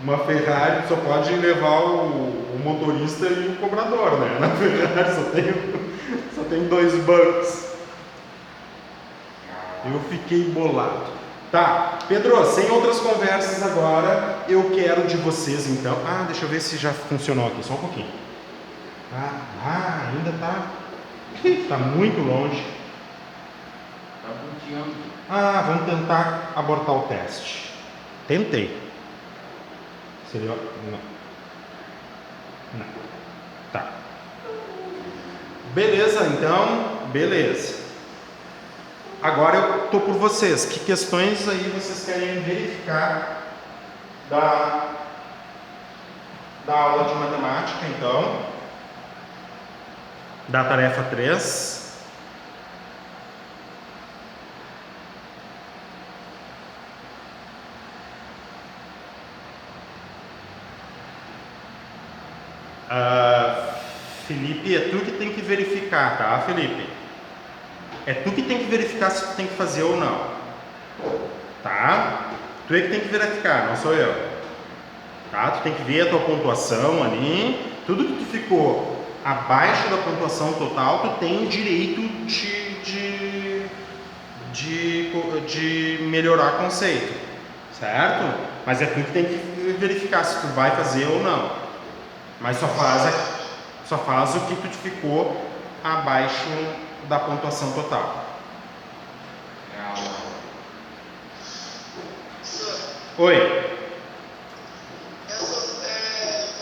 Uma Ferrari só pode levar o motorista e o cobrador, né? Na Ferrari só tem dois bancos. Eu fiquei bolado. Tá, Pedro, sem outras conversas agora, eu quero de vocês então. Ah, deixa eu ver se já funcionou aqui, só um pouquinho. Ainda tá. Tá muito longe. Tá bloqueando. Vamos tentar abortar o teste. Tentei. Seria. Não. Tá. Beleza, então. Beleza. Agora eu tô por vocês. Que questões aí vocês querem verificar da aula de matemática, então? Da tarefa 3. Felipe, é tu que tem que verificar, tá, Felipe? É tu que tem que verificar se tu tem que fazer ou não. Tá? Tu é que tem que verificar, não sou eu. Tá? Tu tem que ver a tua pontuação ali. Tudo que tu ficou abaixo da pontuação total, tu tem o direito de melhorar conceito. Certo? Mas é tu que tem que verificar se tu vai fazer ou não. Mas só faz o que tu ficou abaixo da pontuação total. Oi.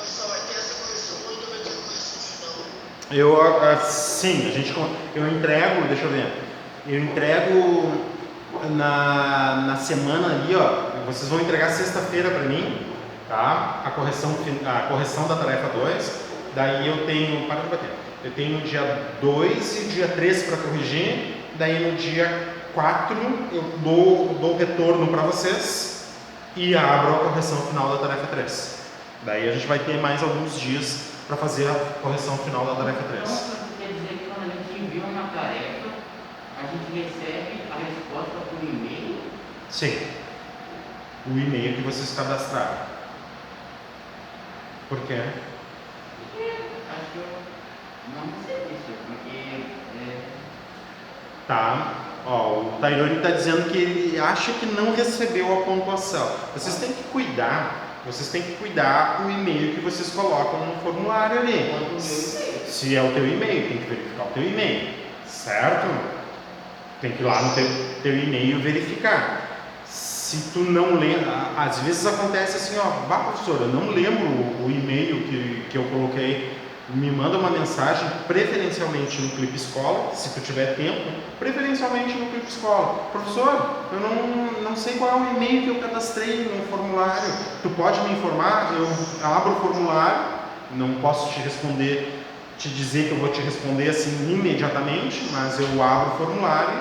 Só vai ter essa correção ou ainda vai ter correção final? Eu entrego, deixa eu ver. Eu entrego na semana ali, ó. Vocês vão entregar sexta-feira para mim, tá? A correção da tarefa 2. Daí eu tenho, para de bater. Eu tenho o dia 2 e o dia 3 para corrigir. Daí no dia 4 eu dou o retorno para vocês e abro a correção final da tarefa 3. Daí a gente vai ter mais alguns dias para fazer a correção final da tarefa 3. Então, quer dizer que quando a gente envia uma tarefa, a gente recebe a resposta por e-mail? Sim. O e-mail que vocês cadastraram. Por quê? Acho que eu não recebi isso, porque... Tá. Ó, o Tairone está dizendo que ele acha que não recebeu a pontuação. Vocês têm que cuidar o e-mail que vocês colocam no formulário ali. Se é o teu e-mail, tem que verificar o teu e-mail, certo? Tem que ir lá no teu e-mail verificar. Se tu não lembra, às vezes acontece assim, ó, professor, eu não lembro o e-mail que eu coloquei. Me manda uma mensagem, preferencialmente no Clipe Escola, se tu tiver tempo, preferencialmente no Clipe Escola. Professor, eu não sei qual é o e-mail que eu cadastrei no formulário. Tu pode me informar? Eu abro o formulário, não posso te responder, te dizer que eu vou te responder assim imediatamente, mas eu abro o formulário,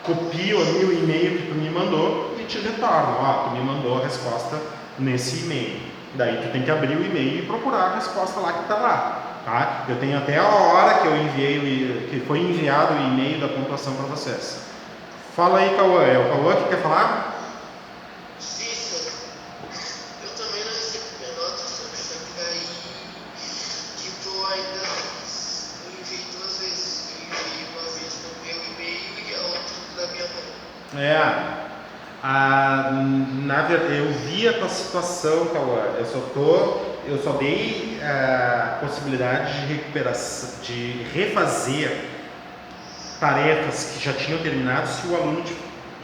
copio ali o e-mail que tu me mandou e te retorno. Tu me mandou a resposta nesse e-mail. Daí tu tem que abrir o e-mail e procurar a resposta lá que está lá, tá? Eu tenho até a hora que eu enviei, que foi enviado o e-mail da pontuação para vocês. Fala aí, Cauã. É o Cauã que quer falar? Sim, senhor. Eu também não recebi minha nota, senhor. Só que daí, tipo, ainda enviei duas vezes. Eu enviei uma vez no meu e-mail e a outra da minha mãe. Na verdade, eu vi a tua situação, Cauã. Eu só dei a possibilidade de recuperação, de refazer tarefas que já tinham terminado se o aluno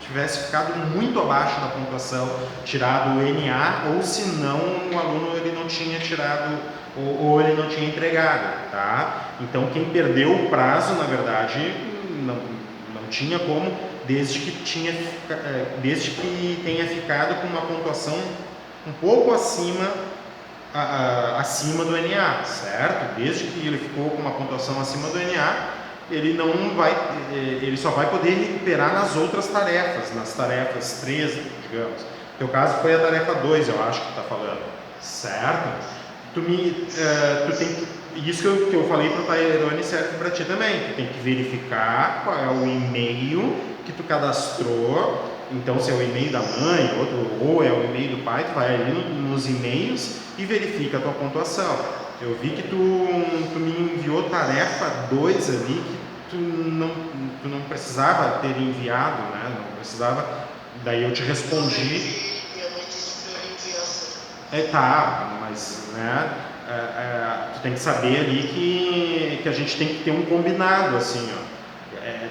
tivesse ficado muito abaixo da pontuação, tirado o NA, ou se não, o aluno ele não tinha tirado ou ele não tinha entregado, tá? Então, quem perdeu o prazo, na verdade, não tinha como, desde que tenha ficado com uma pontuação um pouco acima do NA, certo? Desde que ele ficou com uma pontuação acima do NA, ele só vai poder recuperar nas outras tarefas, nas tarefas 3, digamos. No teu caso foi a tarefa 2, eu acho que tu está falando, certo? Isso que eu falei para o Tairone serve para ti também. Tu tem que verificar qual é o e-mail que tu cadastrou então se é o e-mail da mãe, ou é o e-mail do pai, tu vai ali nos e-mails e verifica a tua pontuação. Eu vi que tu me enviou tarefa 2 ali que tu não precisava ter enviado, né? Não precisava, daí eu te respondi. Minha mãe disse pra eu enviar essa. Tá, mas né, tu tem que saber ali que a gente tem que ter um combinado, assim, ó.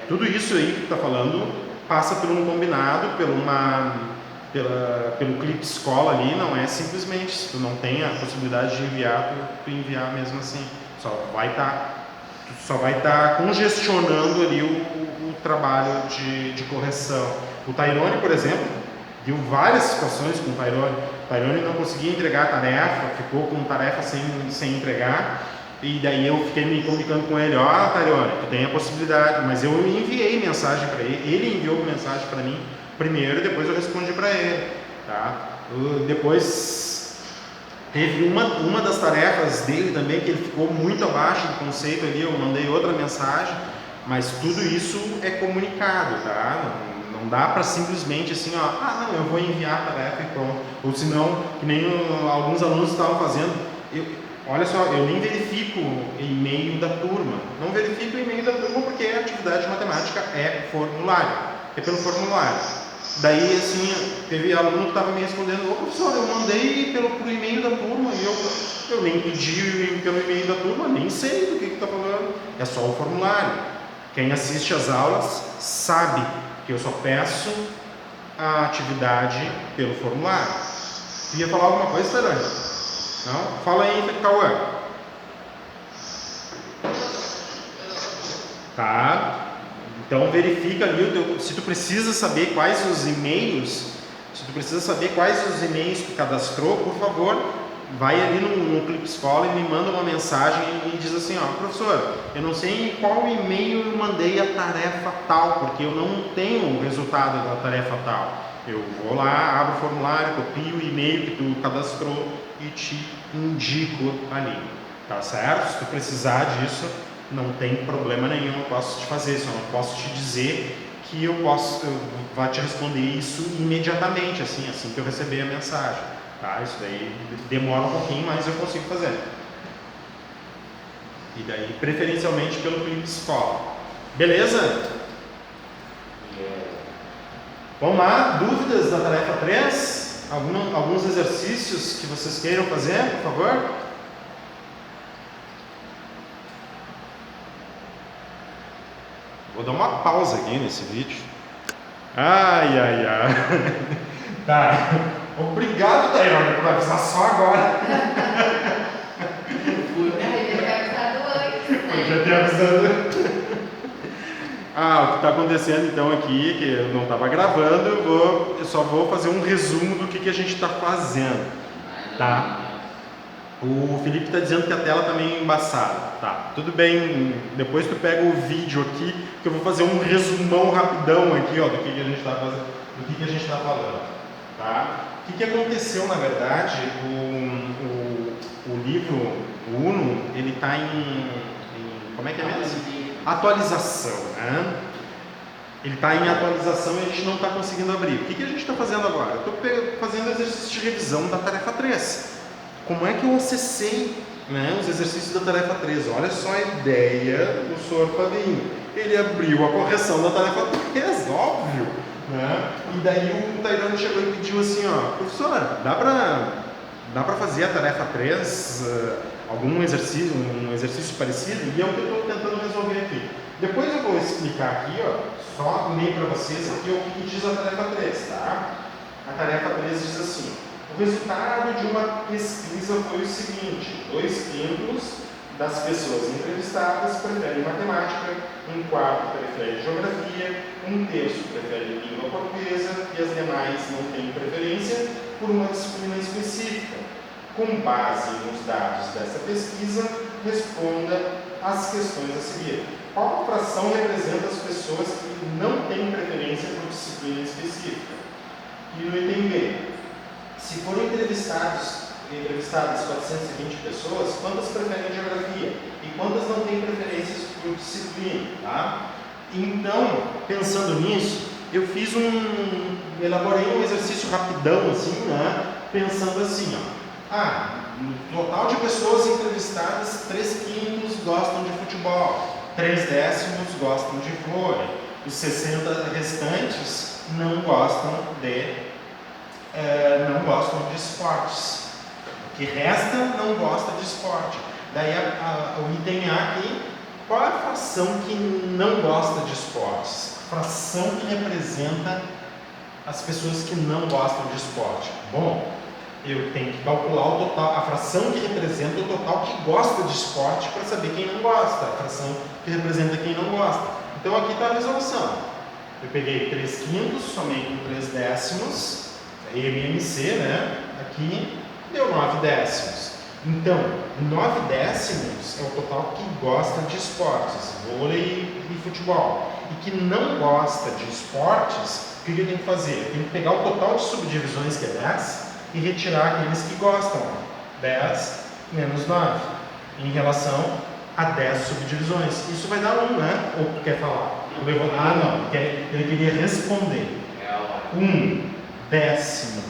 Tudo isso aí que tu tá falando passa por um combinado, pelo clipe escola ali, não é simplesmente, se tu não tem a possibilidade de enviar, tu enviar mesmo assim. Tu só vai estar congestionando ali o trabalho de correção. O Tairone, por exemplo, deu várias situações com o Tairone. O Tairone não conseguia entregar a tarefa, ficou com tarefa sem entregar. E daí eu fiquei me comunicando com ele, Tairone, tu tem a possibilidade, mas eu enviei mensagem para ele, ele enviou mensagem para mim primeiro e depois eu respondi para ele, tá? Depois teve uma das tarefas dele também que ele ficou muito abaixo do conceito ali, eu mandei outra mensagem, mas tudo isso é comunicado, tá? Não dá para simplesmente assim, não, eu vou enviar a tarefa e pronto. Ou senão, que nem alguns alunos estavam fazendo, olha só, eu nem verifico o e-mail da turma. Não verifico o e-mail da turma porque a atividade de matemática é formulário. É pelo formulário. Daí, assim, teve aluno que estava me respondendo, professor, eu mandei por e-mail da turma e eu nem pedi pelo e-mail da turma, nem sei do que está falando. É só o formulário. Quem assiste às aulas sabe que eu só peço a atividade pelo formulário. Tu ia falar alguma coisa, Tarani? Não? Fala aí, Cauã. Tá? Então verifica ali se tu precisa saber quais os e-mails, que cadastrou, por favor, vai ali no Clipe Escola e me manda uma mensagem e diz assim, professor, eu não sei em qual e-mail eu mandei a tarefa tal, porque eu não tenho o resultado da tarefa tal. Eu vou lá, abro o formulário, copio o e-mail que tu cadastrou e te indico ali, tá certo? Se tu precisar disso, não tem problema nenhum, eu posso te fazer, só não posso te dizer que eu vou te responder isso imediatamente, assim que eu receber a mensagem, tá? Isso daí demora um pouquinho, mas eu consigo fazer. E daí, preferencialmente pelo Clipe Escola. Beleza? Vamos lá, dúvidas da tarefa 3? Alguns exercícios que vocês queiram fazer, por favor? Vou dar uma pausa aqui nesse vídeo. Ai. Tá. Obrigado, Tairone, por avisar só agora. Eu já tinha avisado. O que está acontecendo então aqui, que eu não estava gravando, eu só vou fazer um resumo do que a gente está fazendo, tá? O Felipe está dizendo que a tela está meio embaçada, tá? Tudo bem, depois tu pega o vídeo aqui, que eu vou fazer um resumão rapidão aqui, do que a gente está fazendo, do que a gente está falando, tá? O que aconteceu, na verdade, o livro, o Uno, ele está em como é que é mesmo? Atualização, né? Ele está em atualização e a gente não está conseguindo abrir. O que a gente está fazendo agora? Eu estou fazendo exercício de revisão da tarefa 3. Como é que eu acessei, né, os exercícios da tarefa 3? Olha só a ideia do Sr. Fabinho. Ele abriu a correção da tarefa 3, óbvio, né? E daí o Tairone chegou e pediu assim, professora, dá para fazer a tarefa 3, um exercício parecido? E é o que eu estou tentando resolver aqui. Depois eu vou explicar aqui, só ler para vocês aqui o que diz a tarefa 3, tá? A tarefa 3 diz assim: o resultado de uma pesquisa foi o seguinte: 2/5 das pessoas entrevistadas preferem matemática, 1/4 prefere geografia, 1/3 prefere língua portuguesa e as demais não têm preferência por uma disciplina específica. Com base nos dados dessa pesquisa, responda as questões a seguir. Qual fração representa as pessoas que não têm preferência por disciplina específica? E no item B, se forem entrevistadas 420 pessoas, quantas preferem geografia e quantas não têm preferências por disciplina, tá? Então, pensando nisso, eu elaborei um exercício rapidão, assim, né? Pensando assim, no total de pessoas entrevistadas, 3/5 gostam de futebol, 3/10 gostam de vôlei, os 60 restantes não gostam de esportes. O que resta não gosta de esporte. Daí o item A aqui, qual é a fração que não gosta de esportes? A fração que representa as pessoas que não gostam de esporte. Bom, eu tenho que calcular o total, a fração que representa o total que gosta de esporte para saber quem não gosta, a fração que representa quem não gosta. Então aqui está a resolução. Eu peguei 3/5, somei com 3/10, MMC, né? Aqui deu 9/10. Então, 9/10 é o total que gosta de esportes, vôlei e futebol. E que não gosta de esportes, o que eu tenho que fazer? Eu tenho que pegar o total de subdivisões, que é 10, e retirar aqueles que gostam. 10 menos 9, em relação a 10 subdivisões. Isso vai dar 1, né? Ou tu quer falar? Não, ele queria responder. 1/10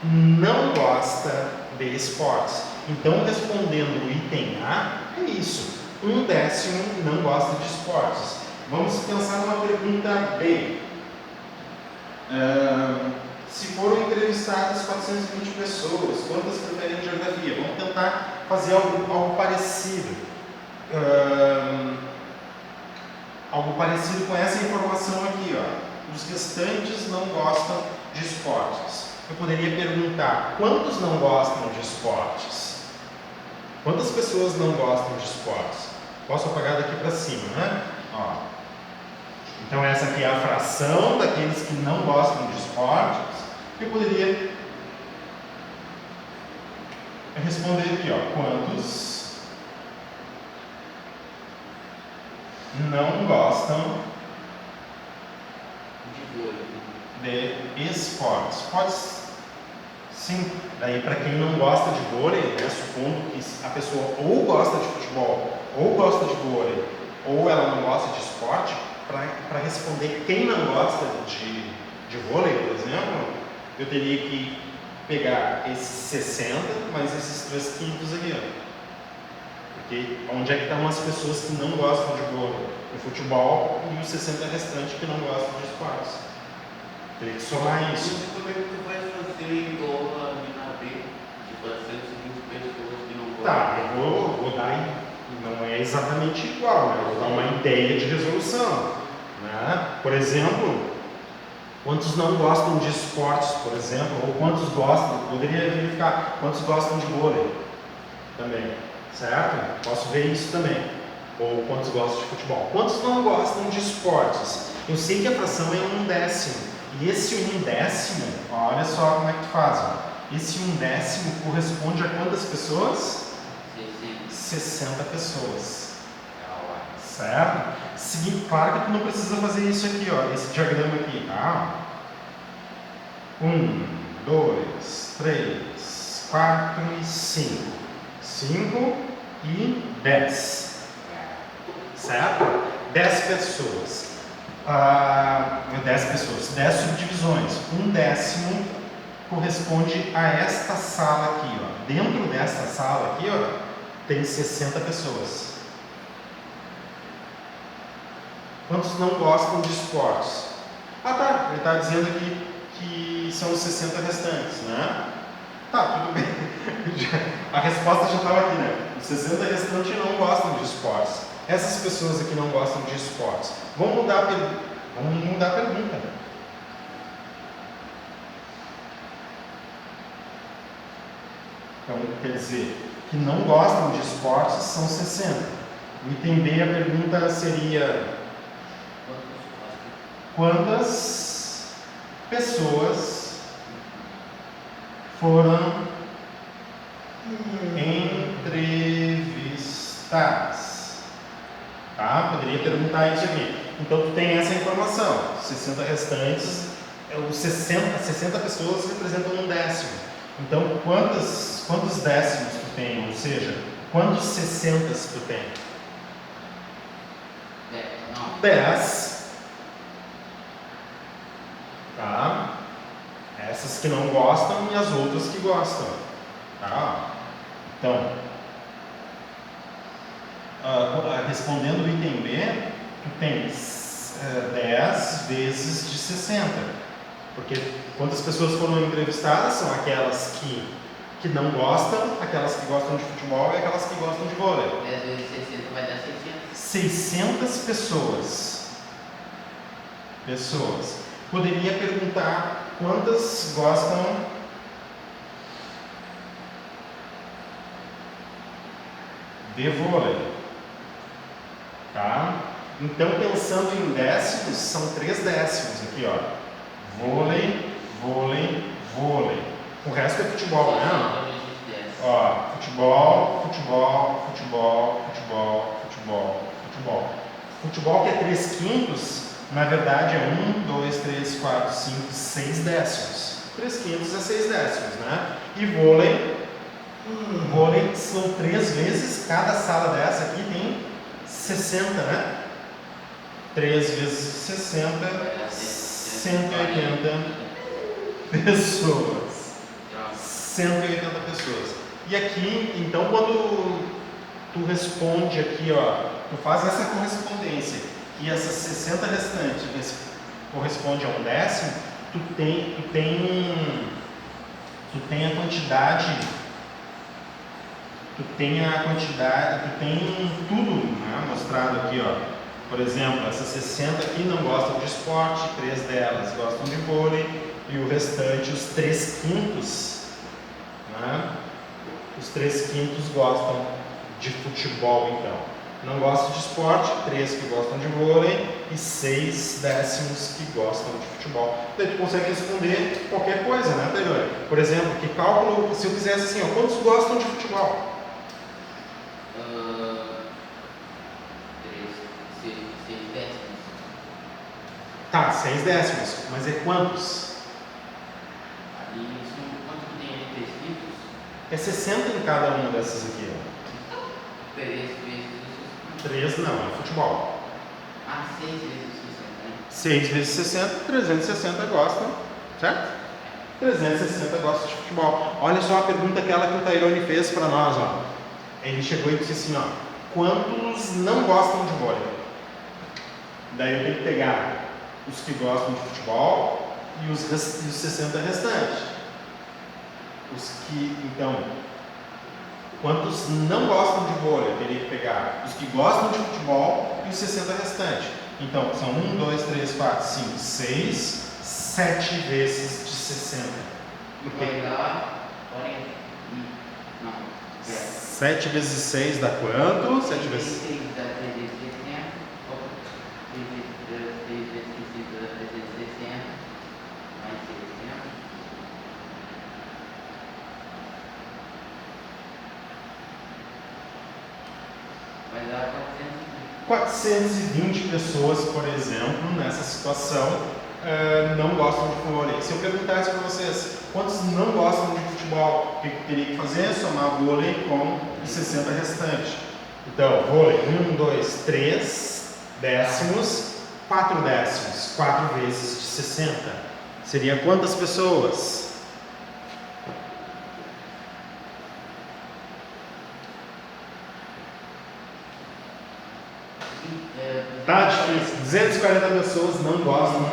não gosta de esportes. Então, respondendo o item A, é isso. 1/10 não gosta de esportes. Vamos pensar numa pergunta B. Se foram entrevistadas 420 pessoas, quantas preferem geografia? Vamos tentar fazer algo parecido. Algo parecido com essa informação aqui, Os restantes não gostam de esportes. Eu poderia perguntar, quantos não gostam de esportes? Quantas pessoas não gostam de esportes? Posso apagar daqui para cima, né? Então essa aqui é a fração daqueles que não gostam de esportes. Eu poderia responder aqui, quantos não gostam de esportes. Pode sim, daí para quem não gosta de vôlei, né, supondo que a pessoa ou gosta de futebol, ou gosta de vôlei, ou ela não gosta de esporte, para responder quem não gosta de vôlei, por exemplo, eu teria que pegar esses 60 mais esses 3/5 aqui, Porque onde é que estão as pessoas que não gostam de vôlei? No futebol, e os 60 restantes que não gostam de esportes. Teria que somar isso. Como é que tu vai fazer igual a mina B, de 420 pessoas que não gostam? Tá, eu vou dar, não é exatamente igual, né? Eu vou dar uma ideia de resolução, né? Por exemplo, quantos não gostam de esportes, por exemplo, ou quantos gostam, poderia verificar, quantos gostam de vôlei também, certo? Posso ver isso também. Ou quantos gostam de futebol. Quantos não gostam de esportes? Eu sei que a fração é 1/10. E esse 1/10, olha só como é que tu faz. Esse 1/10 corresponde a quantas pessoas? 60 pessoas. Certo? Seguinte, claro que tu não precisa fazer isso aqui, esse diagrama aqui. 1, 2, 3, 4 e 5. 5 e 10. Certo? 10 pessoas. 10 subdivisões. 1/10 corresponde a esta sala aqui, Dentro desta sala aqui, tem 60 pessoas. Quantos não gostam de esportes? Tá, ele está dizendo aqui que são os 60 restantes, né? Tá, tudo bem. A resposta já estava aqui, né? Os 60 restantes não gostam de esportes. Essas pessoas aqui não gostam de esportes. Vamos mudar a pergunta. Então, quer dizer, que não gostam de esportes são 60. O item B, a pergunta seria: quantas pessoas foram entrevistadas? Tá? Poderia perguntar isso aqui. Então, tu tem essa informação. 60 restantes, os 60 pessoas representam 1/10. Então, quantos décimos tu tem? Ou seja, quantos 60 tu tem? Não, 10. Tá? Essas que não gostam e as outras que gostam. Tá? Então, respondendo o item B, tu tens 10 vezes de 60. Porque quantas pessoas foram entrevistadas são aquelas que não gostam, aquelas que gostam de futebol e aquelas que gostam de vôlei. 10 vezes 60 vai dar 600. 600 pessoas. Poderia perguntar quantas gostam de vôlei. Tá? Então, pensando em décimos, são 3 décimos aqui, ó. Vôlei, vôlei, vôlei. O resto é futebol, né? Ó, futebol, futebol, futebol, futebol, futebol, futebol. Futebol que é 3/5, na verdade é 1, 2, 3, 4, 5, 6 décimos. 3/5 é 6 décimos, né? E vôlei, vôlei são 3 vezes, cada sala dessa aqui tem 60, né? 3 vezes 60, 180 pessoas. 180 pessoas. E aqui, então, quando tu responde aqui, ó, tu faz essa correspondência, e essas 60 restantes corresponde a 1/10, tu tem a quantidade, tu tem tudo, né, mostrado aqui, ó. Por exemplo, essas 60 aqui não gostam de esporte, 3 delas gostam de vôlei, e o restante, os 3/5, né? Os 3/5 gostam de futebol, então. Não gostam de esporte, 3 que gostam de vôlei e 6 décimos que gostam de futebol. Daí tu consegue responder qualquer coisa, né, Taylor? Por exemplo, que cálculo, se eu fizesse assim, ó, quantos gostam de futebol? 6 décimos. Tá, 6 décimos, mas é quantos? Ali, quanto que tem ali 3/5? É 60 em cada uma dessas aqui, ó. 3 vezes 3 não, é futebol. 6 vezes 60, né? 6 vezes 60, 360 gostam, certo? 360 gostam de futebol. Olha só a pergunta aquela que o Tairone fez para nós, ó. Ele chegou e disse assim, ó, quantos não gostam de vôlei? Daí eu tenho que pegar os que gostam de futebol e os 60 restantes. Então, quantos não gostam de vôlei? Eu teria que pegar os que gostam de futebol e os 60 restantes. Então, são 1, 2, 3, 4, 5, 6, 7 vezes de 60. Vai dar 40. Não. 7 vezes 6 dá quanto? 7 vezes... 6 dá 3 vezes 60. 3 vezes 60 dá 360. Mais 60. Vai dar 420 pessoas, por exemplo, nessa situação, não gostam de vôlei. Se eu perguntasse para vocês quantos não gostam de futebol, o que eu teria que fazer? Somar vôlei com os 60 restantes. Então, vôlei, 1, 2, 3 décimos, 4 décimos, 4 vezes de 60. Seria quantas pessoas? Tá difícil. 240 pessoas não gostam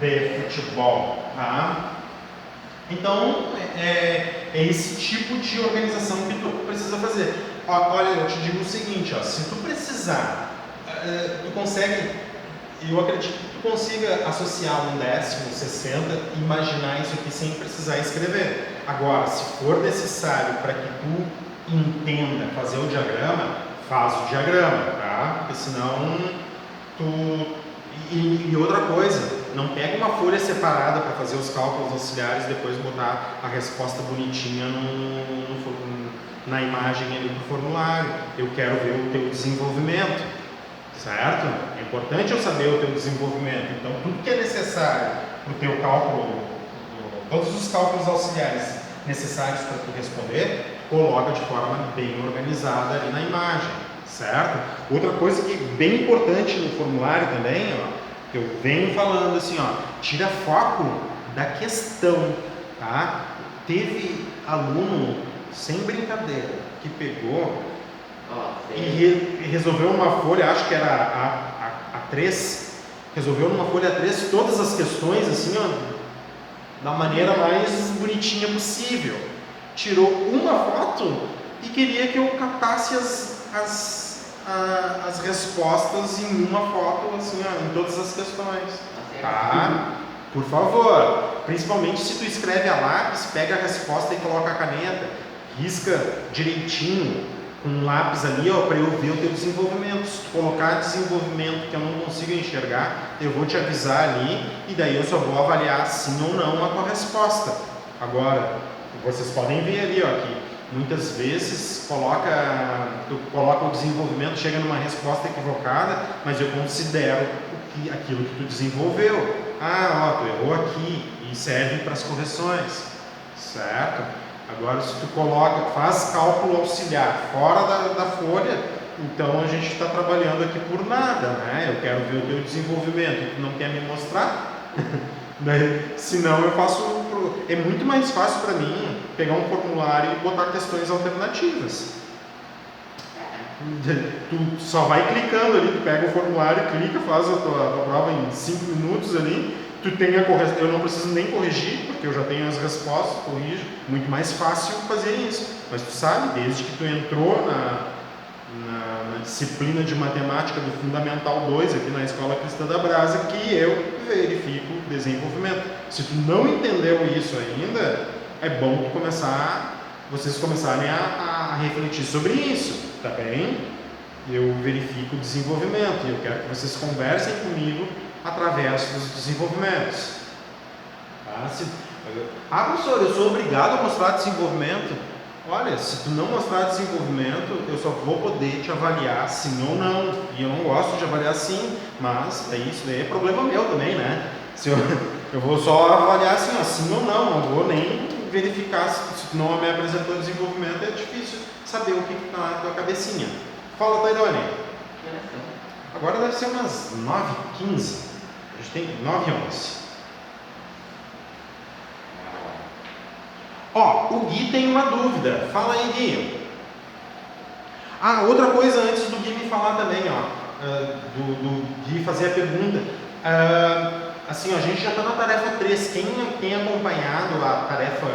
de futebol, tá? Então, é esse tipo de organização que tu precisa fazer. Olha, eu te digo o seguinte, ó, se tu precisar, tu consegue, eu acredito que tu consiga associar 1/10, 60, e imaginar isso aqui sem precisar escrever. Agora, se for necessário para que tu entenda fazer o diagrama, faz o diagrama, tá? Porque senão e outra coisa, não pega uma folha separada para fazer os cálculos auxiliares e depois botar a resposta bonitinha na imagem ali do formulário. Eu quero ver o teu desenvolvimento, certo? É importante eu saber o teu desenvolvimento. Então, tudo que é necessário para o teu cálculo, todos os cálculos auxiliares necessários para tu responder, coloca de forma bem organizada ali na imagem, certo? Outra coisa que é bem importante no formulário também, ó, que eu venho falando assim, ó, tira foco da questão, tá? Teve aluno, sem brincadeira, que pegou e resolveu uma folha, acho que era A3, resolveu numa folha A3 todas as questões assim, ó, da maneira mais bonitinha possível. Tirou uma foto e queria que eu captasse as respostas em uma foto, assim, ó, em todas as questões. Tá? Por favor. Principalmente se tu escreve a lápis, pega a resposta e coloca a caneta, risca direitinho com um lápis ali, ó, para eu ver o teu desenvolvimento. Se tu colocar desenvolvimento que eu não consigo enxergar, eu vou te avisar ali e daí eu só vou avaliar sim ou não a tua resposta. Agora, vocês podem ver ali, ó, que muitas vezes tu coloca o desenvolvimento, chega numa resposta equivocada, mas eu considero aquilo que tu desenvolveu. Ah, ó, tu errou aqui e serve para as correções, certo? Agora, se tu faz cálculo auxiliar fora da folha, então a gente está trabalhando aqui por nada, né? Eu quero ver o teu desenvolvimento e tu não quer me mostrar? Senão eu faço. É muito mais fácil para mim pegar um formulário e botar questões alternativas. Tu só vai clicando ali, tu pega o formulário, clica, faz a tua prova em 5 minutos ali, tu tem a correção, eu não preciso nem corrigir, porque eu já tenho as respostas, corrijo, muito mais fácil fazer isso. Mas tu sabe, desde que tu entrou na disciplina de matemática do Fundamental 2 aqui na Escola Cristã da Brasa, que eu verifico o desenvolvimento. Se tu não entendeu isso ainda, é bom vocês começarem a refletir sobre isso, tá bem? Eu verifico o desenvolvimento e eu quero que vocês conversem comigo através dos desenvolvimentos. Tá? Professor, eu sou obrigado a mostrar desenvolvimento? Olha, se tu não mostrar desenvolvimento, eu só vou poder te avaliar sim ou não. E eu não gosto de avaliar sim, mas isso daí é problema meu também, né? Se eu vou só avaliar assim, ó, sim ou não vou nem verificar se tu não me apresentou desenvolvimento, é difícil saber o que está na tua cabecinha. Fala, Tairone. Agora deve ser umas 9h15. A gente tem 9h11. Ó, o Gui tem uma dúvida. Fala aí, Gui. Outra coisa antes do Gui me falar também, ó, do Gui fazer a pergunta. Assim, ó, a gente já está na tarefa 3. Quem tem acompanhado a tarefa,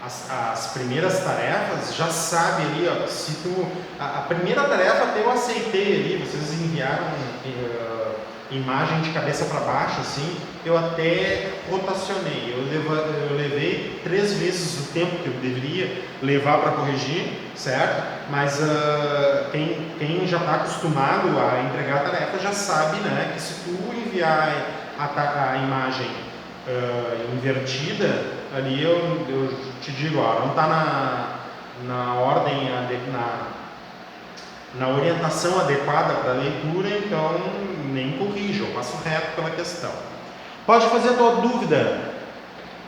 as primeiras tarefas, já sabe ali, ó, se a primeira tarefa até eu aceitei ali, vocês enviaram imagem de cabeça para baixo, assim, eu até rotacionei, eu levei 3 vezes o tempo que eu deveria levar para corrigir, certo? Mas quem já está acostumado a entregar a tarefa já sabe, né, que se tu enviar a imagem invertida, ali eu te digo, ó, não está na ordem, na orientação adequada para a leitura, então nem corrijo, eu passo reto pela questão. Pode fazer a tua dúvida.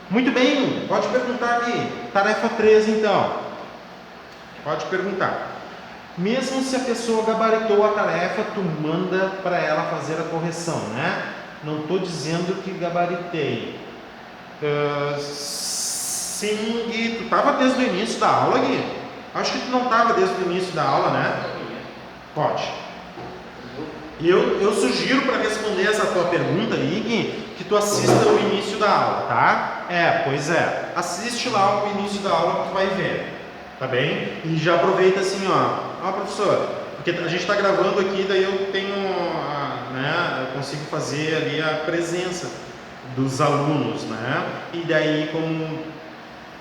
Muito bem, pode perguntar ali. Tarefa 3 então. Pode perguntar. Mesmo se a pessoa gabaritou a tarefa, tu manda para ela fazer a correção, né? Não estou dizendo que gabaritei. Sim, Gui, tu estava desde o início da aula, Gui? Acho que tu não estava desde o início da aula, né? Pode. Eu sugiro para responder essa tua pergunta aí, Gui, que tu assista o início da aula, tá? Pois é. Assiste lá o início da aula que tu vai ver, tá bem? E já aproveita assim, ó, professor, porque a gente está gravando aqui, daí eu tenho, né, eu consigo fazer ali a presença dos alunos, né? E daí, como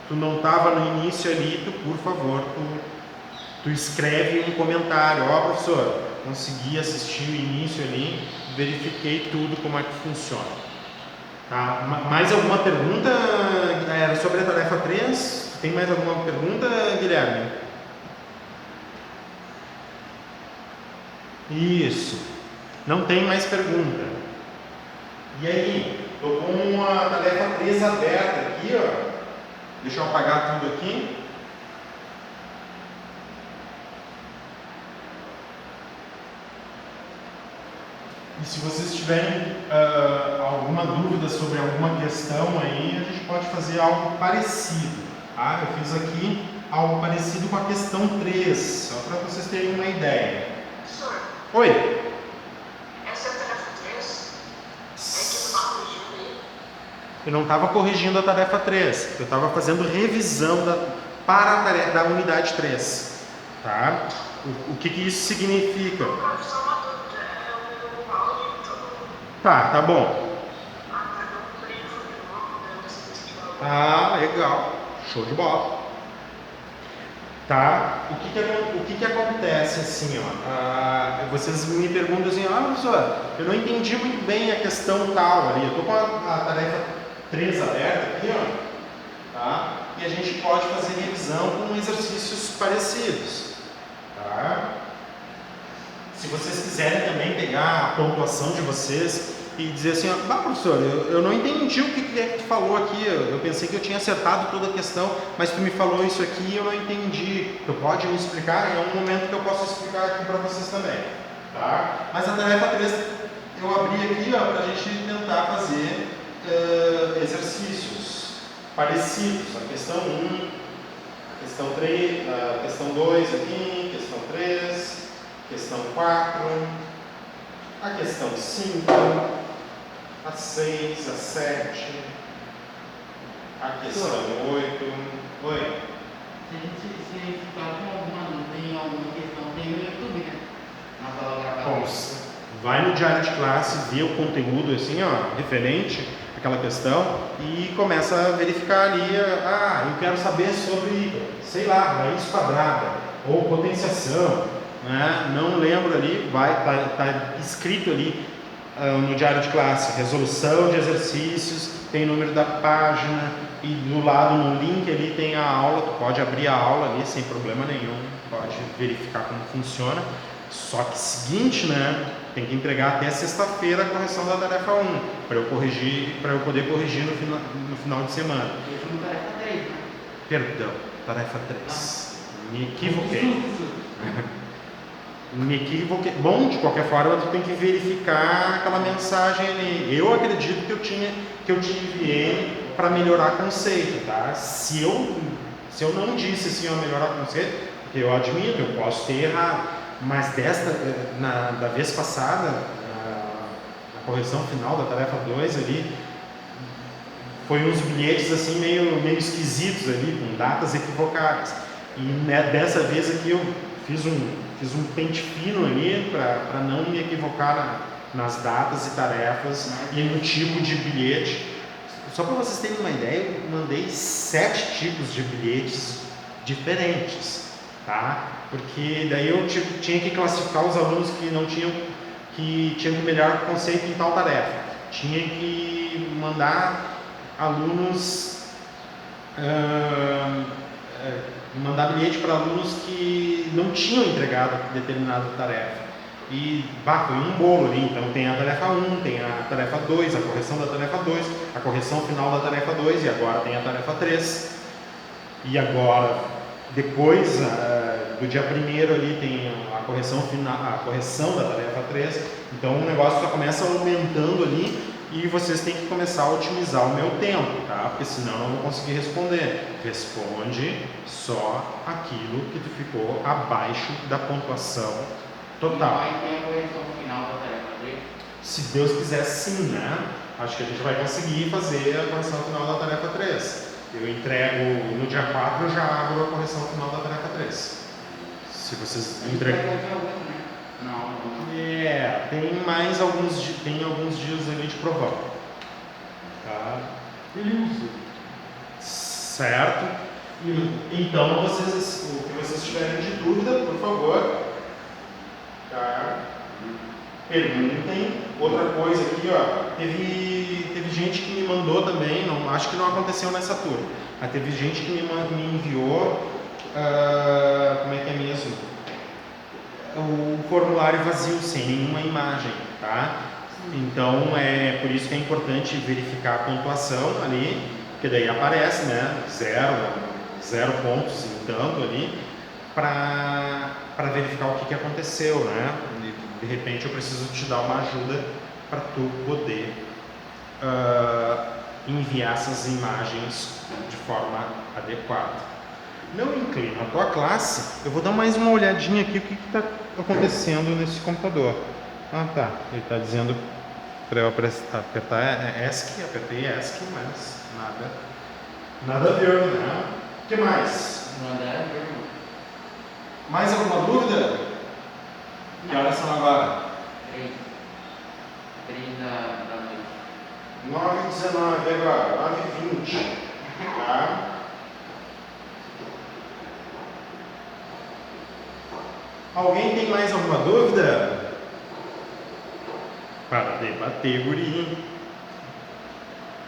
tu não estava no início ali, por favor, tu escreve um comentário, ó, professor, consegui assistir o início ali, verifiquei tudo como é que funciona. Tá? Mais alguma pergunta sobre a tarefa 3? Tem mais alguma pergunta, Guilherme? Isso. Não tem mais pergunta. E aí, estou com a tarefa 3 aberta aqui, ó. Deixa eu apagar tudo aqui. E se vocês tiverem alguma dúvida sobre alguma questão aí, a gente pode fazer algo parecido. Tá? Eu fiz aqui algo parecido com a questão 3, só para vocês terem uma ideia. Professor, Oi? essa é a tarefa 3? É que eu estava corrigindo aí? Eu não estava corrigindo a tarefa 3, eu estava fazendo revisão para a tarefa da unidade 3. Tá? O que isso significa? Professor, uma dúvida. É o Paulo e todo mundo. Tá bom. Eu comprei o futebol, eu decidi que eu Ah, legal. Show de bola. Tá? O que acontece assim, ó? Vocês me perguntam assim, professor, eu não entendi muito bem a questão tal ali. Eu tô com a tarefa 3 aberta aqui, ó. Tá? E a gente pode fazer revisão com exercícios parecidos. Tá? Se vocês quiserem também pegar a pontuação de vocês e dizer assim, professor, eu não entendi o que é que tu falou aqui, eu pensei que eu tinha acertado toda a questão, mas tu me falou isso aqui e eu não entendi. Tu pode me explicar? É um momento que eu posso explicar aqui para vocês também. Tá? Mas a tarefa 3 eu abri aqui para a gente tentar fazer exercícios parecidos. A questão 1, a questão 3, a questão 2 aqui, questão 3, questão 4, a questão 5, a 6, a 7, a questão 8. Oi? Se ficar com alguma dúvida em alguma questão, tem no YouTube, né? Na sala gravada. Bom, vai no diário de classe, vê o conteúdo assim, referente àquela questão e começa a verificar ali, eu quero saber sobre, sei lá, raiz quadrada ou potenciação, né? Não lembro ali, tá escrito ali no diário de classe, resolução de exercícios, tem o número da página e do lado no link ali tem a aula, tu pode abrir a aula ali sem problema nenhum, pode verificar como funciona. Só que seguinte, né, tem que entregar até sexta-feira a correção da tarefa 1, para eu poder corrigir no final de semana. Eu fui no tarefa 3, né? Perdão, tarefa 3. Me equivoquei. Me equivoquei. Bom, de qualquer forma, tu tem que verificar aquela mensagem ali. Eu acredito que eu te enviei para melhorar conceito, tá? Se eu não disse assim, melhorar conceito, porque eu admito, eu posso ter errado. Mas da vez passada, na correção final da tarefa 2 ali, foi uns bilhetes assim meio esquisitos ali, com datas equivocadas. E dessa vez aqui eu fiz um pente fino ali para não me equivocar nas datas e tarefas e no tipo de bilhete. Só para vocês terem uma ideia, eu mandei 7 tipos de bilhetes diferentes, tá? Porque daí eu tinha que classificar os alunos que tinham que melhorar o conceito em tal tarefa. Tinha que mandar alunos, mandar bilhete para alunos que não tinham entregado determinada tarefa. E foi um bolo ali, então tem a tarefa 1, tem a tarefa 2, a correção da tarefa 2, a correção final da tarefa 2 e agora tem a tarefa 3. E agora, depois do dia 1º ali tem a correção final, a correção da tarefa 3. Então o negócio já começa aumentando ali e vocês têm que começar a otimizar o meu tempo, tá? Porque senão eu não vou conseguir responder. Responde só aquilo que tu ficou abaixo da pontuação total. Vai ter a correção final da tarefa 3? Se Deus quiser, sim, né? Acho que a gente vai conseguir fazer a correção final da tarefa 3. Eu entrego no dia 4, eu já abro a correção final da tarefa 3. Se vocês entregam. Não. Tem alguns dias ali de provão. Tá? Beleza. Certo? Então, o que vocês tiverem de dúvida, por favor, tá? Perguntem. Outra coisa aqui, teve gente que me mandou também, acho que não aconteceu nessa turma, mas teve gente que me enviou, como é que é mesmo? O formulário vazio, sem nenhuma imagem, tá? Então, por isso que é importante verificar a pontuação ali, porque daí aparece, né, 0 pontos em tanto ali, para verificar o que aconteceu, né? De repente eu preciso te dar uma ajuda para tu poder enviar essas imagens de forma adequada. Não inclina a tua classe. Eu vou dar mais uma olhadinha aqui o que está acontecendo nesse computador. Ah, tá. Ele está dizendo para eu apertar ESC, apertei ESC, mas nada a ver, né? O que mais? Nada a ver, irmão. Mais alguma dúvida? Que horas são agora? 3 da noite. 9h19 agora, 9h20. Tá? Alguém tem mais alguma dúvida? Para debater, guri.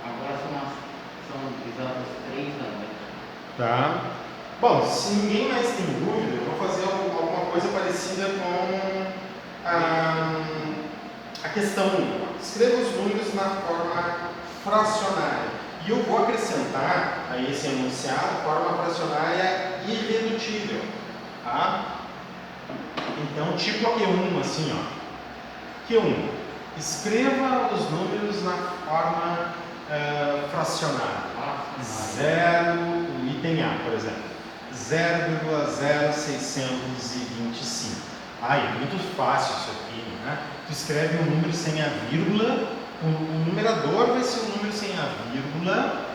Agora são exatas 3 da noite. Tá? Bom, se ninguém mais tem dúvida, eu vou fazer alguma coisa parecida com a questão 1. Escreva os números na forma fracionária. E eu vou acrescentar a esse enunciado forma fracionária irredutível. Tá? Então, tipo a Q1, assim, ó. Q1. Escreva os números na forma fracionária. 0, o item A, por exemplo. 0,0625. É muito fácil isso aqui, né? Tu escreve um número sem a vírgula, o numerador vai ser o número sem a vírgula,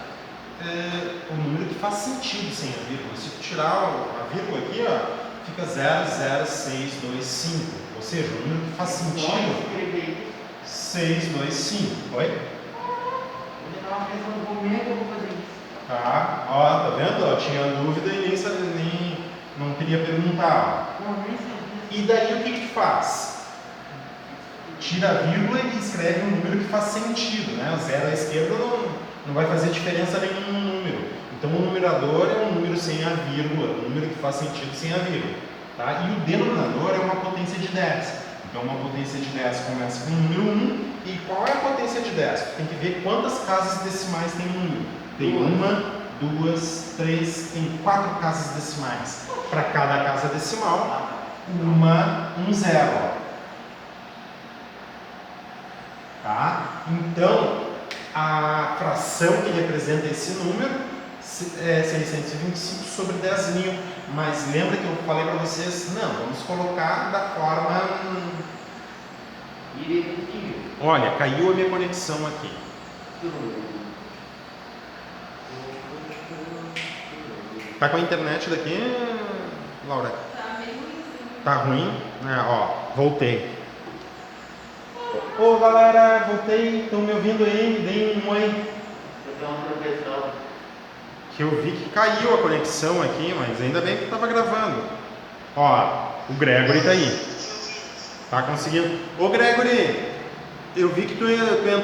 o número que faz sentido sem a vírgula. Se tu tirar a vírgula aqui, ó, fica 00625, ou seja, o número que faz sentido 625. Oi? Quando eu estava pensando como é que eu vou fazer isso. Tá, ó, tá vendo? Ó, tinha dúvida e nem não queria perguntar. Não, nem sei. E daí o que que faz? Tira a vírgula e escreve um número que faz sentido, né? O 0 à esquerda não vai fazer diferença nenhuma no número. Então o numerador é um número sem a vírgula, um número que faz sentido sem a vírgula. Tá? E o denominador é uma potência de 10. Então uma potência de 10 começa com o número 1. E qual é a potência de 10? Tem que ver quantas casas decimais tem no número. Tem 1, 2, 3, tem 4 casas decimais. Para cada casa decimal, um zero. Tá? Então, a fração que representa esse número é 625 sobre 10.000. Mas lembra que eu falei para vocês? Não, vamos colocar da forma... Irredutível. Olha, caiu a minha conexão aqui. Tá com a internet daqui, Laura? Tá meio ruimzinho. Tá ruim? Ó, voltei. Ô galera, voltei, estão me ouvindo aí? Me deem um oi. Eu tenho uma proteção. Que eu vi que caiu a conexão aqui, mas ainda bem que estava gravando. Ó, o Gregory tá aí. Tá conseguindo? Ô Gregory, eu vi que tu entrou